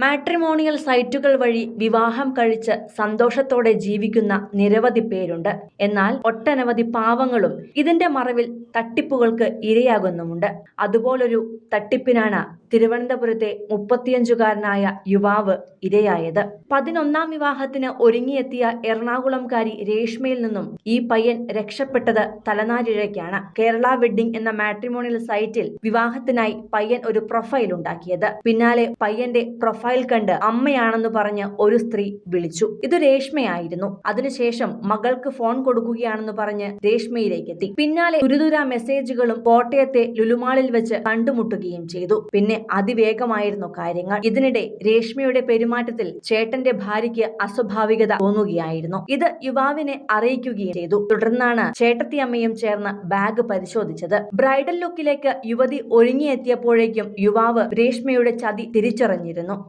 Matrimonial സൈറ്റുകൾ വഴി വിവാഹം കഴിച്ച് സന്തോഷത്തോടെ ജീവിക്കുന്ന നിരവധി പേരുണ്ട്. എന്നാൽ ഒട്ടനവധി പാവങ്ങളും ഇതിന്റെ മറവിൽ തട്ടിപ്പുകൾക്ക് ഇരയാകുന്നുമുണ്ട്. അതുപോലൊരു തട്ടിപ്പിനാണ് തിരുവനന്തപുരത്തെ 35കാരനായ യുവാവ് ഇരയായത്. 11ാം വിവാഹത്തിന് ഒരുങ്ങിയെത്തിയ എറണാകുളംകാരി രേഷ്മയിൽ നിന്നും ഈ പയ്യൻ രക്ഷപ്പെട്ടത് തലനാരിഴയ്ക്കാണ്. കേരള വെഡ്ഡിംഗ് എന്ന മാട്രിമോണിയൽ സൈറ്റിൽ വിവാഹത്തിനായി പയ്യൻ ഒരു പ്രൊഫൈൽ ഉണ്ടാക്കിയത്. പിന്നാലെ പയ്യന്റെ പ്രൊഫൈൽ കണ്ട് അമ്മയാണെന്ന് പറഞ്ഞ് ഒരു സ്ത്രീ വിളിച്ചു. ഇത് രേഷ്മയായിരുന്നു. അതിനുശേഷം മകൾക്ക് ഫോൺ കൊടുക്കുകയാണെന്ന് പറഞ്ഞ് രേഷ്മയിലേക്ക് എത്തി. പിന്നാലെ തുരുതുരാ മെസ്സേജുകളും കോട്ടയത്തെ ലുലുമാളിൽ വെച്ച് കണ്ടുമുട്ടുകയും ചെയ്തു. പിന്നെ അതിവേഗമായിരുന്നു കാര്യങ്ങൾ. ഇതിനിടെ രേഷ്മയുടെ പെരുമാറ്റത്തിൽ ചേട്ടന്റെ ഭാര്യയ്ക്ക് അസ്വാഭാവികത തോന്നുകയായിരുന്നു. ഇത് യുവാവിനെ അറിയിക്കുകയും ചെയ്തു. തുടർന്നാണ് ചേട്ടത്തിയമ്മയും ചേർന്ന് ബാഗ് പരിശോധിച്ചത്. ബ്രൈഡൽ ലുക്കിലേക്ക് യുവതി ഒരുങ്ങിയെത്തിയപ്പോഴേക്കും യുവാവ് രേഷ്മയുടെ ചതി തിരിച്ചറിഞ്ഞിരുന്നു.